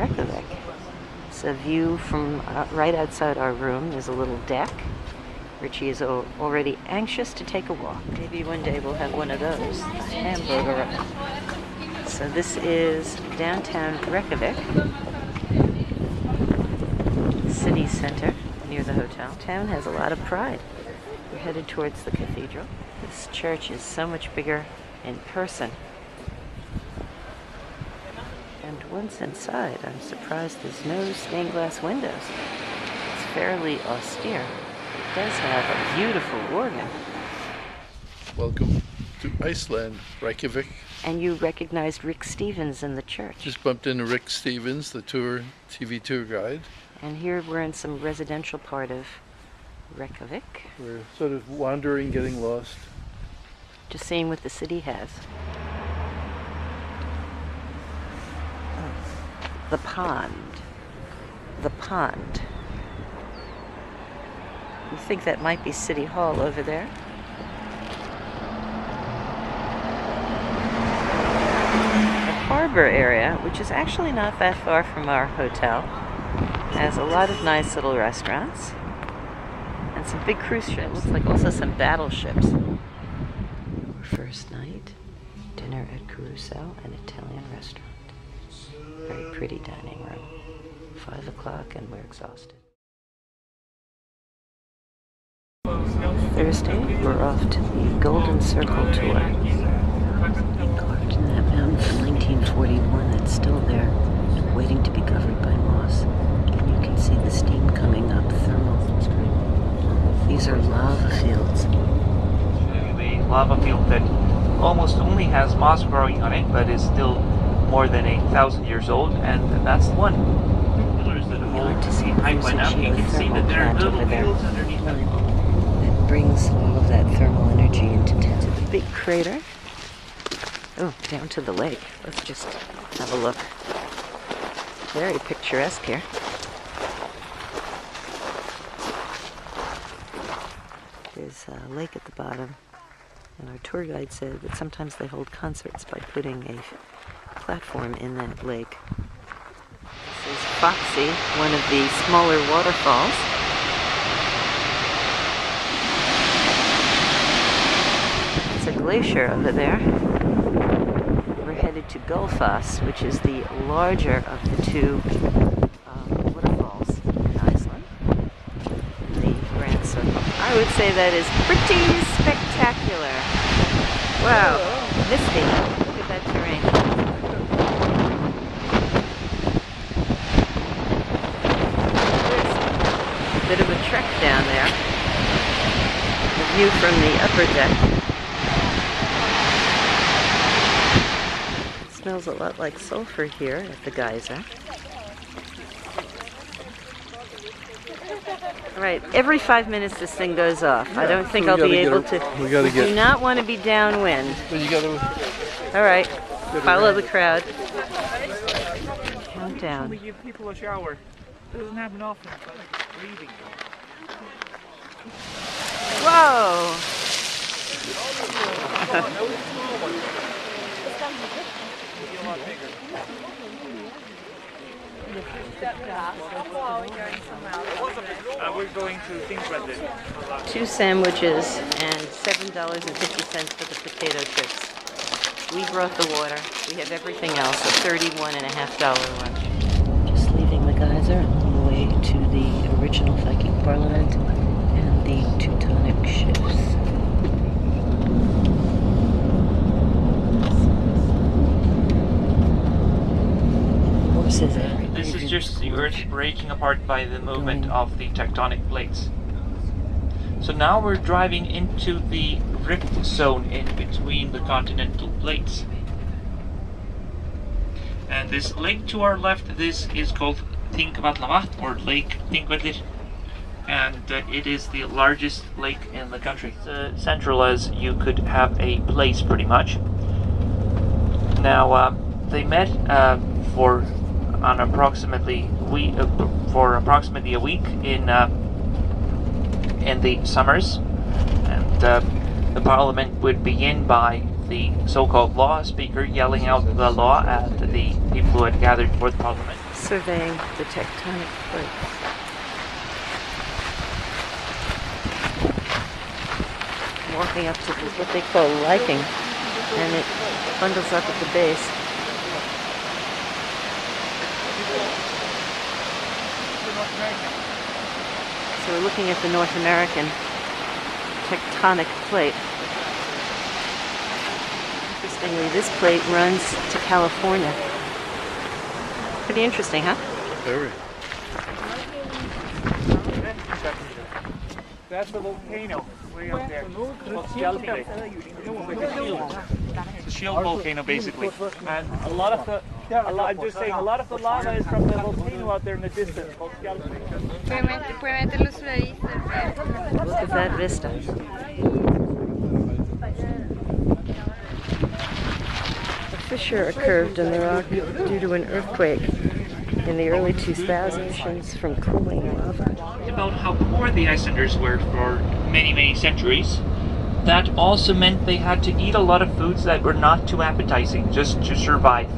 Reykjavik. It's a view from right outside our room. There's a little deck. Richie is already anxious to take a walk. Maybe one day we'll have one of those, a hamburger. So this is downtown Reykjavik, city center near the hotel. Town has a lot of pride. We're headed towards the cathedral. This church is so much bigger in person. And once inside, I'm surprised there's no stained glass windows. It's fairly austere. It does have a beautiful organ. Welcome to Iceland, Reykjavik. And you recognized Rick Stevens in the church. Just bumped into Rick Stevens, the TV tour guide. And here we're in some residential part of Reykjavik. We're sort of wandering, getting lost. Just seeing what the city has. The pond. The pond. You think that might be City Hall over there? The harbor area, which is actually not that far from our hotel, has a lot of nice little restaurants and some big cruise ships. Looks like also some battleships. First night, dinner at Carousel, an Italian restaurant. Very pretty dining room. 5 o'clock and we're exhausted. Thursday, we're off to the Golden Circle tour. Carved in that mountain from 1941 that's still there, waiting to be covered by moss. And you can see the steam coming up, thermal. These are lava fields. The lava field that almost only has moss growing on it, but is still more than 1,000 years old, and that's the one. Pillars that hold to see pipeline up. You can see that there are little fields underneath them. That brings all of that thermal energy into the big crater. Oh, down to the lake. Let's just have a look. Very picturesque here. There's a lake at the bottom, and our tour guide said that sometimes they hold concerts by putting a platform in that lake. This is Foxy, one of the smaller waterfalls. It's a glacier over there. We're headed to Gullfoss, which is the larger of the two waterfalls in Iceland. The Grand Circle. I would say that is pretty spectacular. Wow, misty. Look at that terrain. Bit of a trek down there. The view from the upper deck. It smells a lot like sulfur here at the geyser. Alright, every 5 minutes this thing goes off. Yeah, I don't think I'll be able to. We do not want to be downwind. But you gotta. Alright, follow the crowd. Count down. We give people a shower. It doesn't happen often. Breathing. Whoa! We're going to Thingvellir. 2 sandwiches and $7.50 for the potato chips. We brought the water. We have everything else. A $31.50 lunch. Just leaving the geyser on the way to the original Viking Parliament and the Teutonic ships. Horses everywhere. This is just the Earth breaking apart by the movement of the tectonic plates. So now we're driving into the rift zone in between the continental plates. And this lake to our left, this is called Thingvallavatn, or Lake Thingvellir. And it is the largest lake in the country. It's central as you could have a place, pretty much. Now, they met for approximately a week in the summers, and the parliament would begin by the so-called law speaker yelling out the law at the people who had gathered for the parliament. surveying the tectonic plates. Walking up to what they call lichen, and it bundles up at the base. So we're looking at the North American tectonic plate. Interestingly, this plate runs to California. Pretty interesting, huh? Very. That's the volcano way up there. Called Skjaldbak. It's a shield volcano, basically. And a lot of the lava is from the volcano out there in the distance called Skjaldbak. Look at that vista. A fissure occurred in the rock due to an earthquake in the early 2000s from cooling lava. About how poor the Icelanders were for many, many centuries. That also meant they had to eat a lot of foods that were not too appetizing, just to survive.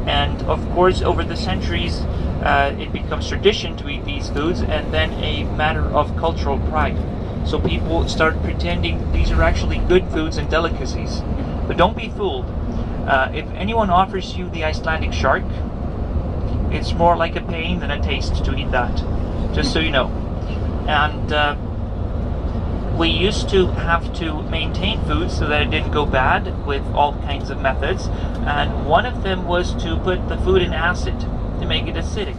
And of course, over the centuries, it becomes tradition to eat these foods, and then a matter of cultural pride. So people start pretending these are actually good foods and delicacies. But don't be fooled. If anyone offers you the Icelandic shark, it's more like a pain than a taste to eat that, just so you know. And we used to have to maintain food so that it didn't go bad with all kinds of methods, and one of them was to put the food in acid to make it acidic.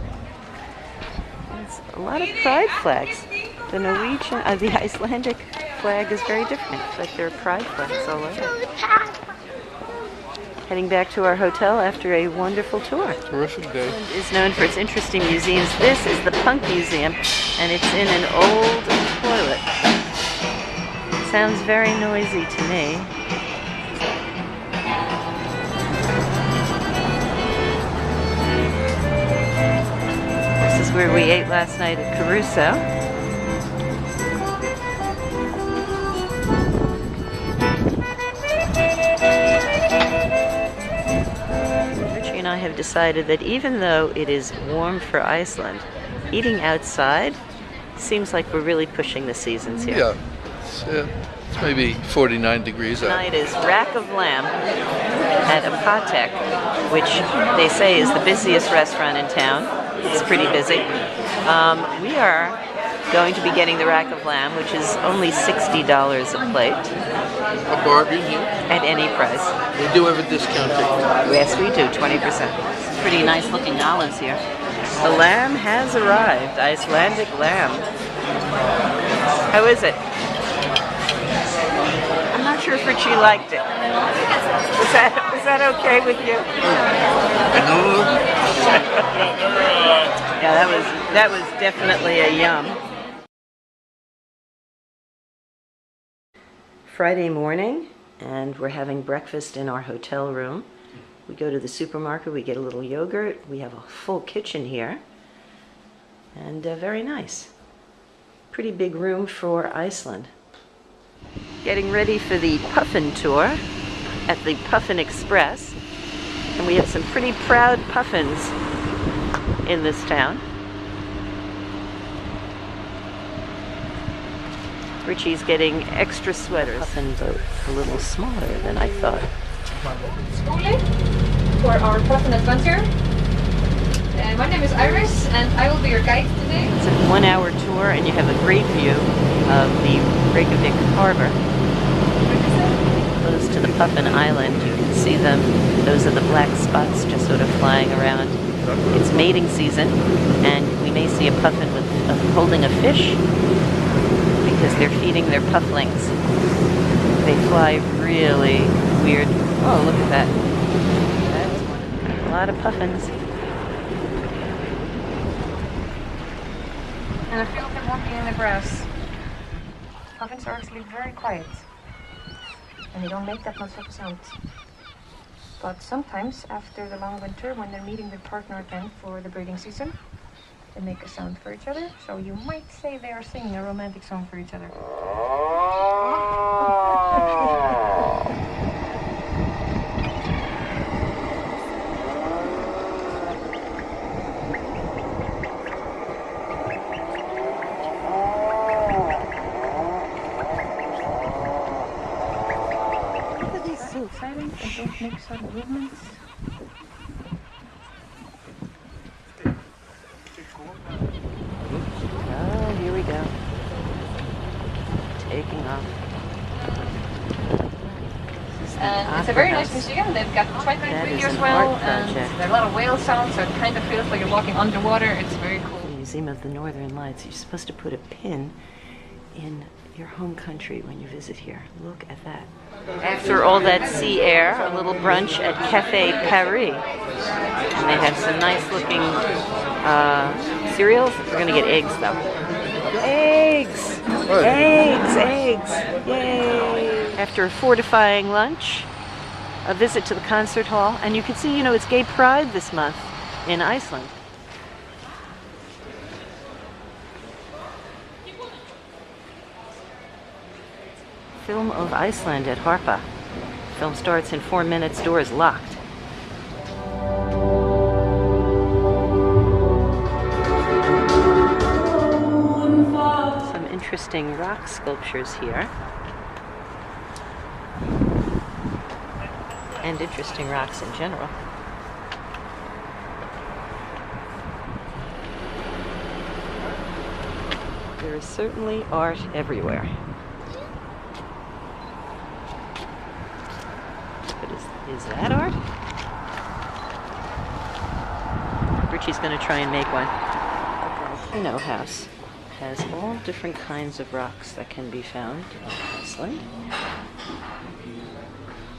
There's a lot of pride flags. The Norwegian, the Icelandic flag is very different. It's like there are pride flags all over. Heading back to our hotel after a wonderful tour. Terrific day. Iceland is known for its interesting museums. This is the Punk Museum, and it's in an old toilet. It sounds very noisy to me. This is where we ate last night at Caruso. And I have decided that even though it is warm for Iceland, eating outside seems like we're really pushing the seasons here. Yeah. It's maybe 49 degrees out. Tonight is rack of lamb at Apatek, which they say is the busiest restaurant in town. It's pretty busy. We are going to be getting the rack of lamb, which is only $60 a plate. A bargain here. At any price. We do have a discount ticket. Yes, we do, 20%. Pretty nice looking olives here. The lamb has arrived, Icelandic lamb. How is it? I'm not sure if Richie liked it. Was that okay with you? Yeah, that was definitely a yum. Friday morning, and we're having breakfast in our hotel room. We go to the supermarket, we get a little yogurt, we have a full kitchen here, and very nice. Pretty big room for Iceland. Getting ready for the Puffin tour at the Puffin Express, and we have some pretty proud puffins in this town. Richie's getting extra sweaters. Puffin boat, a little smaller than I thought. For our Puffin adventure. My name is Iris, and I will be your guide today. It's a 1-hour tour, and you have a great view of the Reykjavik harbor. Close to the Puffin Island, you can see them. Those are the black spots just sort of flying around. It's mating season, and we may see a puffin holding a fish, because they're feeding their pufflings. They fly really weird. Oh, look at that. That's a lot of puffins. And I feel them walking in the grass. Puffins are actually very quiet. And they don't make that much of a sound. But sometimes, after the long winter, when they're meeting their partner again for the breeding season, they make a sound for each other, so you might say they are singing a romantic song for each other. silent and don't make sudden movements. Oh, here we go. Taking off. And it's a very nice museum. They've got That twilight is video as an well, art and project. there are a lot of whale sounds, so it kind of feels like you're walking underwater. It's very cool. Museum of the Northern Lights. You're supposed to put a pin in your home country when you visit here. Look at that. After all that sea air, a little brunch at Café Paris. And they have some nice looking cereals. We're gonna get eggs though. Eggs! Eggs! Eggs! Yay! After a fortifying lunch, a visit to the concert hall, and you can see, you know, it's Gay Pride this month in Iceland. Film of Iceland at Harpa. Film starts in 4 minutes, doors locked. Some interesting rock sculptures here. And interesting rocks in general. There is certainly art everywhere. Is that art? Richie's going to try and make one. The volcano house has all different kinds of rocks that can be found in Iceland.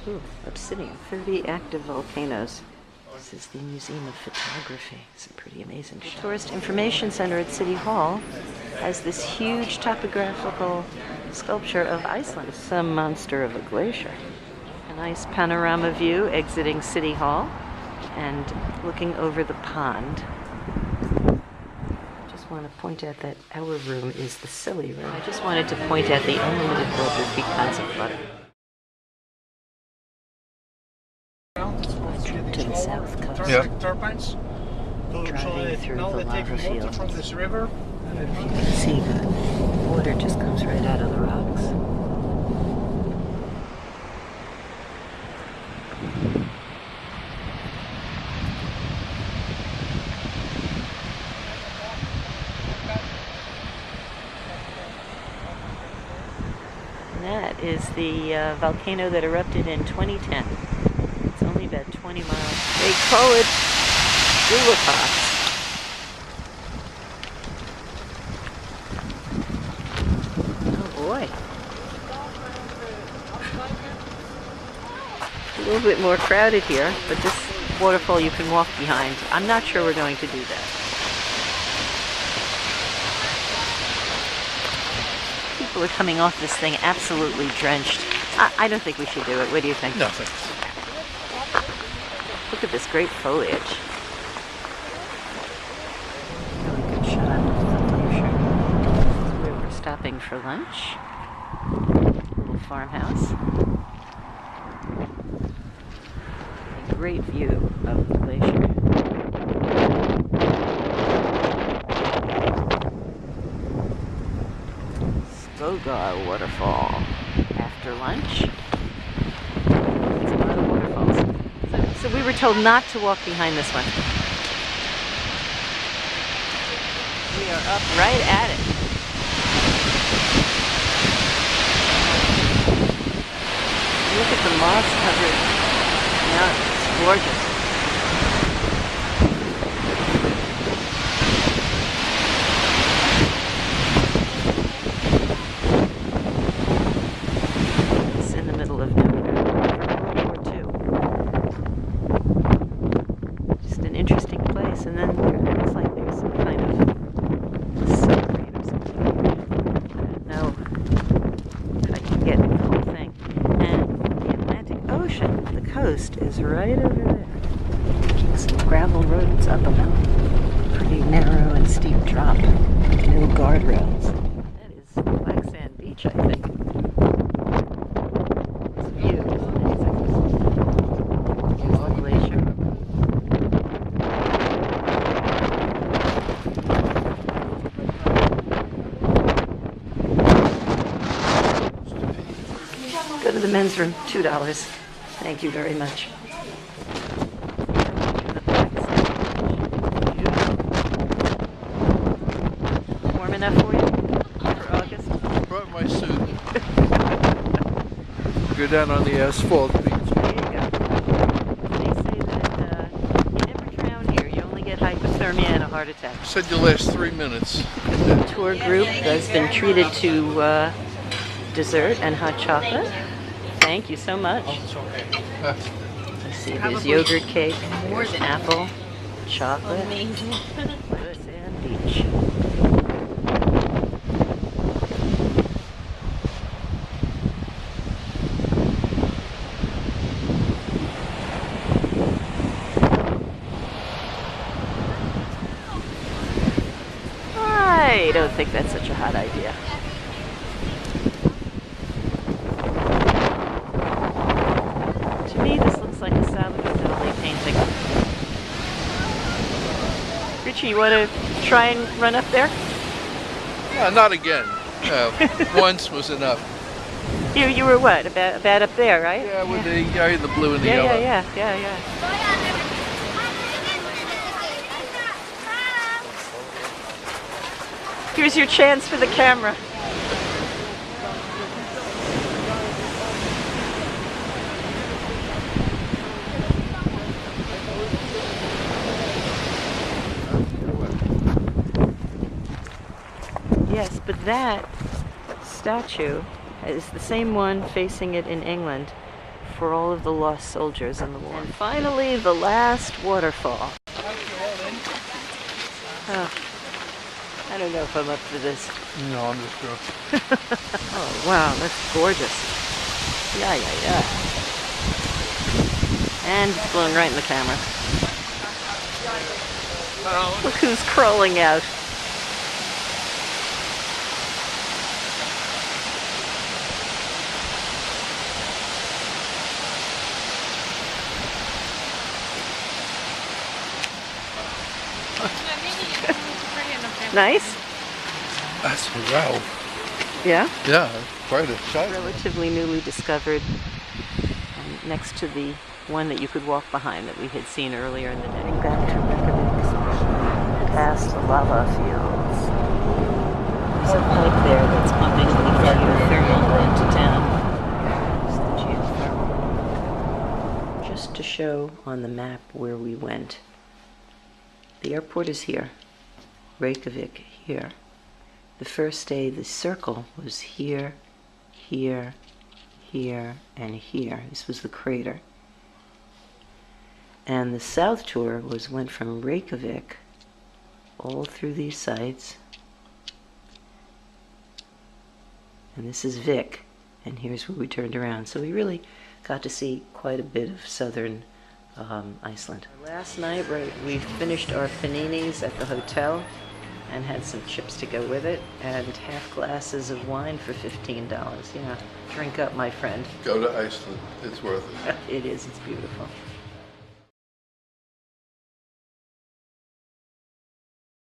Ooh, obsidian. 30 active volcanoes. This is the Museum of Photography. Some pretty amazing shots. The Tourist Information Center at City Hall has this huge topographical sculpture of Iceland. Some monster of a glacier. A nice panorama view exiting City Hall and looking over the pond. I just want to point out that our room is the silly room. I just wanted to point out the unlimited bulletproof pecans of butter. To the south coast. Yeah. Turbines. Driving through Now the they take lava water fields. from this river. I don't know if you can see, the water just comes right out of the rocks. And that is the volcano that erupted in 2010. It's only about 20 miles. They call it Gullafoss. Oh boy. A little bit more crowded here, but this waterfall you can walk behind. I'm not sure we're going to do that. People are coming off this thing absolutely drenched. I don't think we should do it. What do you think? No, thanks. Look at this great foliage. Really good shot of the glacier. This is where we're stopping for lunch. Little farmhouse. A great view of the glacier. Skogar waterfall. After lunch. It's a lot of waterfalls. So we were told not to walk behind this one. We are up right at it. Look at the moss-covered mountain. It's gorgeous. It's in the middle of nowhere. World War II. Just an interesting place. And then there looks like there's some kind of submarine or something. I don't know if I can get the whole thing. And the Atlantic Ocean, the coast, is right over there. Some gravel roads up a mountain. Pretty narrow and steep drop. No guardrails. That is Black Sand Beach, I think. This view is amazing. Here's the glacier. Go to the men's room, $2. Thank you very much. Warm enough for you for August? Brought my suit. Go down on the asphalt beach. There you go. They say that you never drown here. You only get hypothermia and a heart attack. Said you last 3 minutes. The tour group has been treated to dessert and hot chocolate. Thank you so much. Let's see, there's yogurt cake, there's apple, chocolate, and beach. I don't think that's such a hot idea. To me, this looks like a Salvador Dali painting. Richie, you want to try and run up there? Yeah, not again. Once was enough. You were what? About up there, right? Yeah, with the guy in the blue and the yellow. Yeah. Here's your chance for the camera. Yes, but that statue is the same one facing it in England for all of the lost soldiers in the war. And finally, the last waterfall. Oh, I don't know if I'm up for this. No, I'm just sure. Oh, wow, that's gorgeous. Yeah. And it's blown right in the camera. Look who's crawling out. Nice? That's wow. Yeah? Yeah, quite a shot. Relatively newly discovered, next to the one that you could walk behind that we had seen earlier in the day. Heading back to Reykjavik, past the lava fields. There's a pipe there that's pumping the geothermal into town. There's the geothermal. Just to show on the map where we went. The airport is here. Reykjavik here. The first day the circle was here, here, here, and here. This was the crater. And the south tour went from Reykjavik all through these sites. And this is Vik, and here's where we turned around. So we really got to see quite a bit of southern Iceland. Last night, we finished our paninis at the hotel and had some chips to go with it, and half glasses of wine for $15. Yeah, drink up, my friend. Go to Iceland. It's worth it. It is, it's beautiful.